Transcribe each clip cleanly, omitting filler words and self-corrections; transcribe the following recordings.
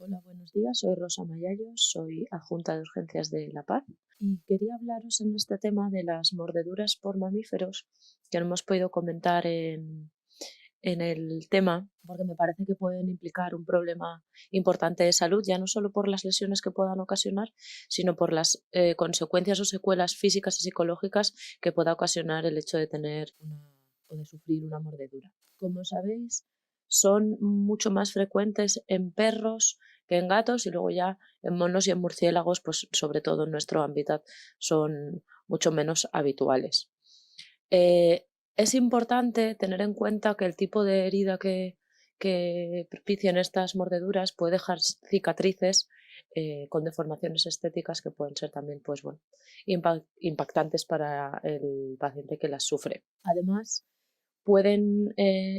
Hola, buenos días. Soy Rosa Mayallo, soy adjunta de urgencias de La Paz y quería hablaros en este tema de las mordeduras por mamíferos que no hemos podido comentar en el tema porque me parece que pueden implicar un problema importante de salud, ya no solo por las lesiones que puedan ocasionar, sino por las consecuencias o secuelas físicas y psicológicas que pueda ocasionar el hecho de tener o de sufrir una mordedura. Como sabéis, son mucho más frecuentes en perros que en gatos y luego ya en monos y en murciélagos, pues sobre todo en nuestro hábitat, son mucho menos habituales. Eh, es importante tener en cuenta que el tipo de herida que propician estas mordeduras puede dejar cicatrices con deformaciones estéticas que pueden ser también pues, bueno, impactantes para el paciente que las sufre. Además, pueden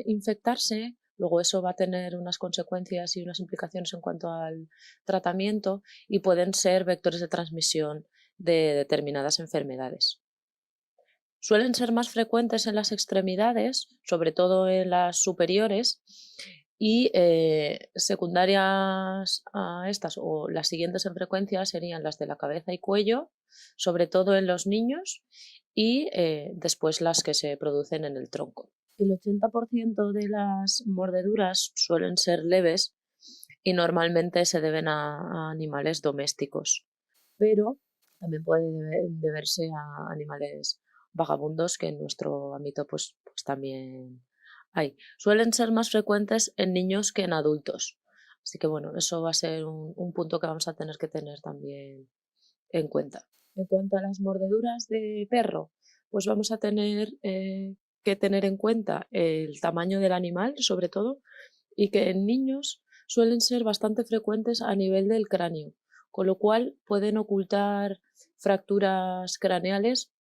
infectarse, luego eso va a tener unas consecuencias y unas implicaciones en cuanto al tratamiento y pueden ser vectores de transmisión de determinadas enfermedades. Suelen ser más frecuentes en las extremidades, sobre todo en las superiores, y secundarias a estas o las siguientes en frecuencia serían las de la cabeza y cuello, sobre todo en los niños, y después las que se producen en el tronco. El 80% de las mordeduras suelen ser leves y normalmente se deben a animales domésticos, pero también puede deberse a animales vagabundos que en nuestro ámbito pues también hay. Suelen ser más frecuentes en niños que en adultos. Así que bueno, eso va a ser un punto que vamos a tener que tener también en cuenta. En cuanto a las mordeduras de perro, pues vamos a tener que tener en cuenta el tamaño del animal, sobre todo, y que en niños suelen ser bastante frecuentes a nivel del cráneo, con lo cual pueden ocultar fracturas craneales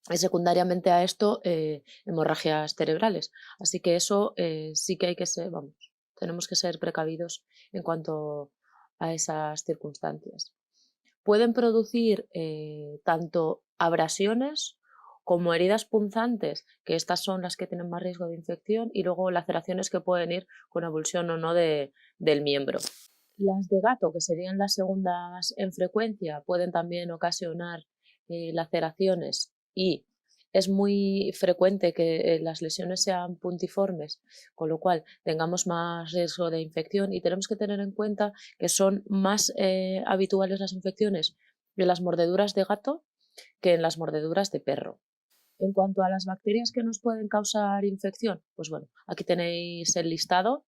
y secundariamente a esto hemorragias cerebrales. Así que eso sí que hay que ser, vamos, tenemos que ser precavidos en cuanto a esas circunstancias. Pueden producir tanto abrasiones como heridas punzantes, que estas son las que tienen más riesgo de infección, y luego laceraciones que pueden ir con avulsión o no del miembro. Las de gato, que serían las segundas en frecuencia, pueden también ocasionar laceraciones y es muy frecuente que las lesiones sean puntiformes, con lo cual tengamos más riesgo de infección y tenemos que tener en cuenta que son más habituales las infecciones en las mordeduras de gato que en las mordeduras de perro. En cuanto a las bacterias que nos pueden causar infección, pues bueno, aquí tenéis el listado: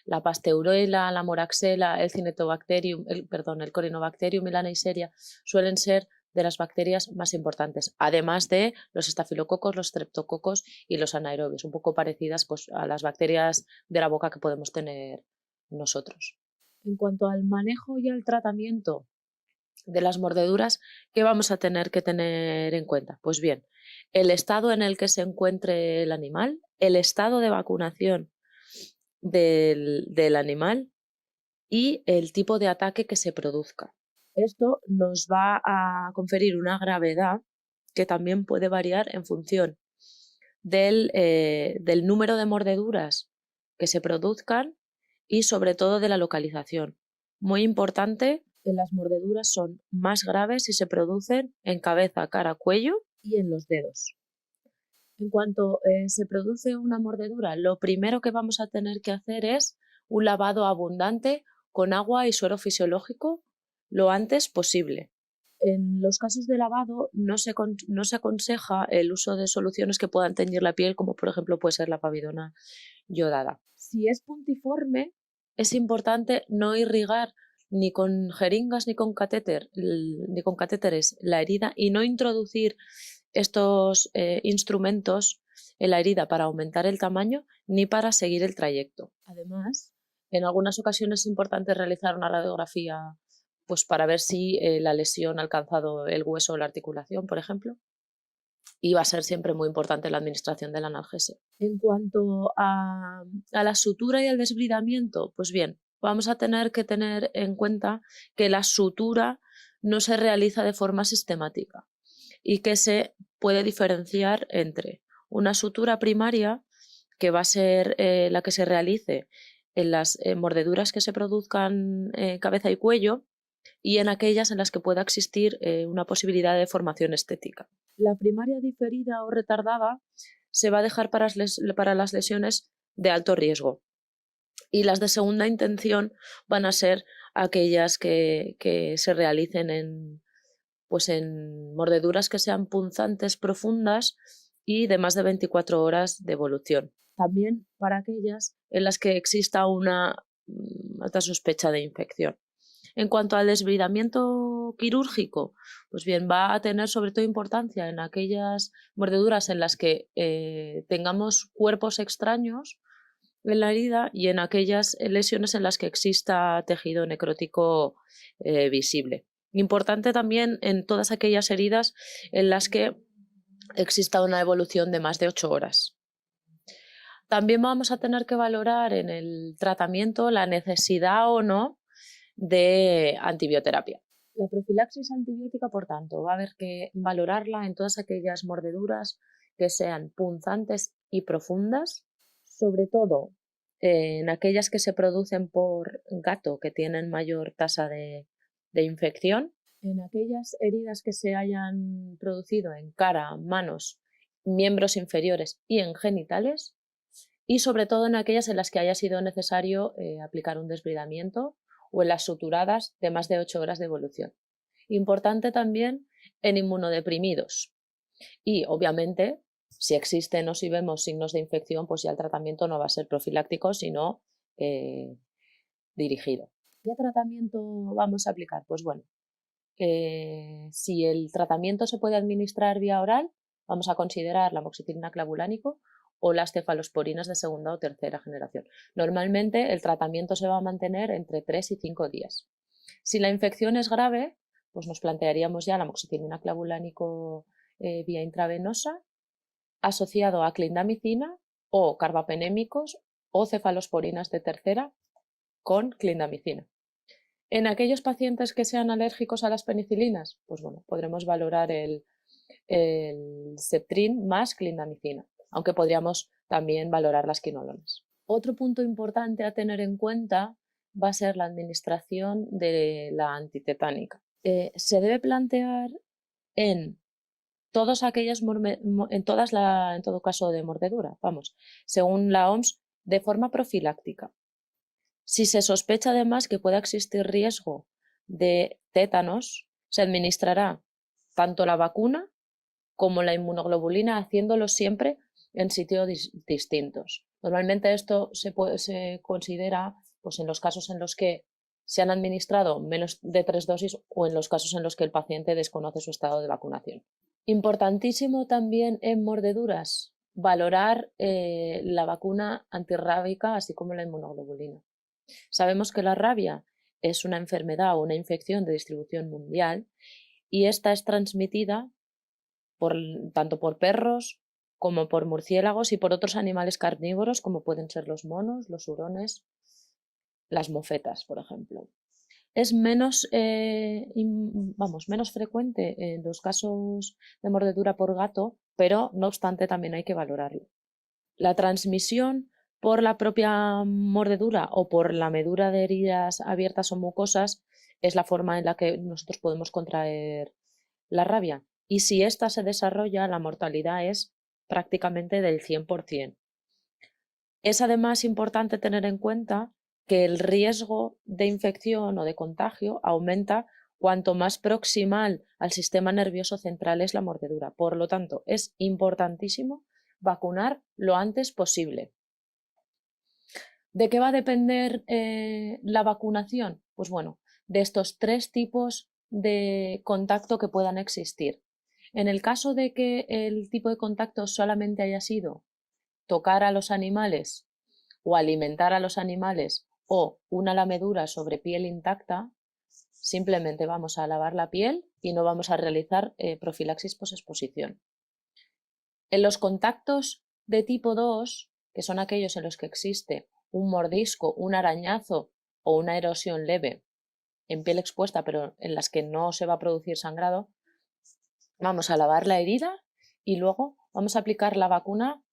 la Pasteurella, la Moraxella, el Cinetobacterium, el Corynebacterium y la Neisseria suelen ser de las bacterias más importantes, además de los estafilococos, los streptococos y los anaerobios, un poco parecidas pues, a las bacterias de la boca que podemos tener nosotros. En cuanto al manejo y al tratamiento de las mordeduras, ¿qué vamos a tener que tener en cuenta? Pues bien, el estado en el que se encuentre el animal, el estado de vacunación del animal y el tipo de ataque que se produzca. Esto nos va a conferir una gravedad que también puede variar en función del número de mordeduras que se produzcan y sobre todo de la localización. Muy importante, las mordeduras son más graves si se producen en cabeza, cara, cuello y en los dedos. En cuanto se produce una mordedura, lo primero que vamos a tener que hacer es un lavado abundante con agua y suero fisiológico lo antes posible. En los casos de lavado no se aconseja el uso de soluciones que puedan teñir la piel, como por ejemplo puede ser la pavidona yodada. Si es puntiforme, es importante no irrigar ni con jeringas ni con catéteres la herida y no introducir estos instrumentos en la herida para aumentar el tamaño ni para seguir el trayecto. Además, en algunas ocasiones es importante realizar una radiografía pues para ver si la lesión ha alcanzado el hueso o la articulación, por ejemplo, y va a ser siempre muy importante la administración del analgésico. En cuanto a la sutura y el desbridamiento, pues bien, vamos a tener que tener en cuenta que la sutura no se realiza de forma sistemática y que se puede diferenciar entre una sutura primaria, que va a ser la que se realice en las mordeduras que se produzcan cabeza y cuello y en aquellas en las que pueda existir una posibilidad de deformación estética. La primaria diferida o retardada se va a dejar para las lesiones de alto riesgo y las de segunda intención van a ser aquellas que se realicen en mordeduras que sean punzantes profundas y de más de 24 horas de evolución. También para aquellas en las que exista una alta sospecha de infección. En cuanto al desbridamiento quirúrgico, pues bien, va a tener sobre todo importancia en aquellas mordeduras en las que tengamos cuerpos extraños en la herida y en aquellas lesiones en las que exista tejido necrótico visible. Importante también en todas aquellas heridas en las que exista una evolución de más de 8 horas. También vamos a tener que valorar en el tratamiento la necesidad o no de antibioterapia. La profilaxis antibiótica, por tanto, va a haber que valorarla en todas aquellas mordeduras que sean punzantes y profundas, sobre todo en aquellas que se producen por gato, que tienen mayor tasa de infección, en aquellas heridas que se hayan producido en cara, manos, miembros inferiores y en genitales, y sobre todo en aquellas en las que haya sido necesario aplicar un desbridamiento o en las suturadas de más de 8 horas de evolución. Importante también en inmunodeprimidos. Y obviamente, si existen o si vemos signos de infección, pues ya el tratamiento no va a ser profiláctico, sino dirigido. ¿Qué tratamiento vamos a aplicar? Pues bueno, si el tratamiento se puede administrar vía oral, vamos a considerar la amoxicilina clavulánico o las cefalosporinas de segunda o tercera generación. Normalmente el tratamiento se va a mantener entre 3 y 5 días. Si la infección es grave, pues nos plantearíamos ya la amoxicilina clavulánico vía intravenosa asociado a clindamicina o carbapenémicos o cefalosporinas de tercera con clindamicina. En aquellos pacientes que sean alérgicos a las penicilinas, pues bueno, podremos valorar el Septrin más clindamicina, aunque podríamos también valorar las quinolonas. Otro punto importante a tener en cuenta va a ser la administración de la antitetánica. Se debe plantear en todas aquellas, en todo caso de mordedura, vamos, según la OMS, de forma profiláctica. Si se sospecha además que pueda existir riesgo de tétanos, se administrará tanto la vacuna como la inmunoglobulina, haciéndolo siempre en sitios distintos. Normalmente esto se considera pues, en los casos en los que se han administrado menos de 3 dosis o en los casos en los que el paciente desconoce su estado de vacunación. Importantísimo también en mordeduras, valorar la vacuna antirrábica así como la inmunoglobulina. Sabemos que la rabia es una enfermedad o una infección de distribución mundial y esta es transmitida tanto por perros como por murciélagos y por otros animales carnívoros como pueden ser los monos, los hurones, las mofetas, por ejemplo. Es menos frecuente en los casos de mordedura por gato, pero no obstante también hay que valorarlo. La transmisión por la propia mordedura o por la medura de heridas abiertas o mucosas es la forma en la que nosotros podemos contraer la rabia. Y si ésta se desarrolla, la mortalidad es prácticamente del 100%. Es además importante tener en cuenta que el riesgo de infección o de contagio aumenta cuanto más proximal al sistema nervioso central es la mordedura. Por lo tanto, es importantísimo vacunar lo antes posible. ¿De qué va a depender la vacunación? Pues bueno, de estos 3 tipos de contacto que puedan existir. En el caso de que el tipo de contacto solamente haya sido tocar a los animales o alimentar a los animales o una lamedura sobre piel intacta, simplemente vamos a lavar la piel y no vamos a realizar profilaxis posexposición. En los contactos de tipo 2, que son aquellos en los que existe un mordisco, un arañazo o una erosión leve en piel expuesta, pero en las que no se va a producir sangrado, vamos a lavar la herida y luego vamos a aplicar la vacuna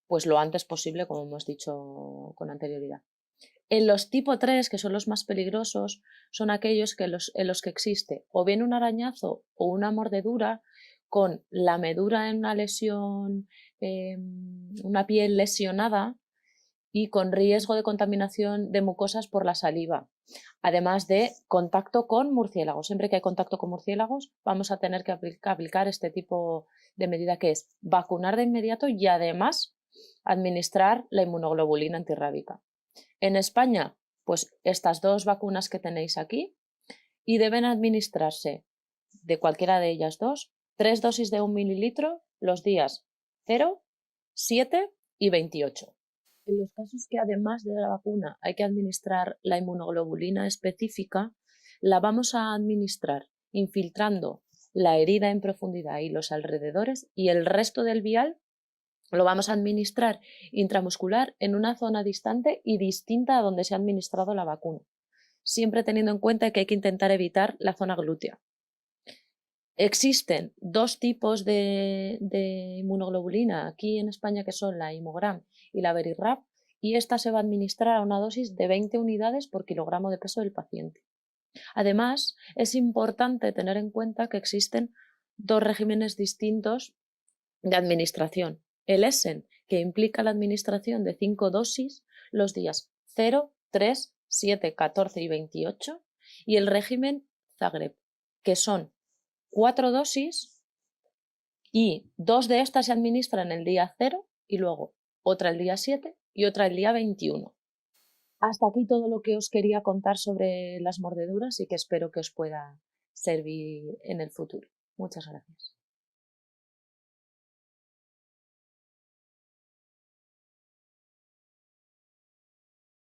pues lo antes posible, como hemos dicho con anterioridad. En los tipo 3, que son los más peligrosos, son aquellos en los que existe o bien un arañazo o una mordedura con lamedura en una lesión, una piel lesionada y con riesgo de contaminación de mucosas por la saliva. Además de contacto con murciélagos. Siempre que hay contacto con murciélagos vamos a tener que aplicar este tipo de medida, que es vacunar de inmediato y además administrar la inmunoglobulina antirrábica. En España, pues estas dos vacunas que tenéis aquí, y deben administrarse de cualquiera de ellas dos 3 dosis de 1 mililitro los días 0, 7 y 28. En los casos que además de la vacuna hay que administrar la inmunoglobulina específica, la vamos a administrar infiltrando la herida en profundidad y los alrededores, y el resto del vial lo vamos a administrar intramuscular en una zona distante y distinta a donde se ha administrado la vacuna, siempre teniendo en cuenta que hay que intentar evitar la zona glútea. Existen dos tipos de inmunoglobulina aquí en España, que son la Imogram y la Verirab, y esta se va a administrar a una dosis de 20 unidades por kilogramo de peso del paciente. Además, es importante tener en cuenta que existen dos regímenes distintos de administración. El ESEN, que implica la administración de 5 dosis los días 0, 3, 7, 14 y 28, y el régimen Zagreb, que son 4 dosis y 2 de estas se administran el día 0 y luego otra el día 7 y otra el día 21. Hasta aquí todo lo que os quería contar sobre las mordeduras y que espero que os pueda servir en el futuro. Muchas gracias.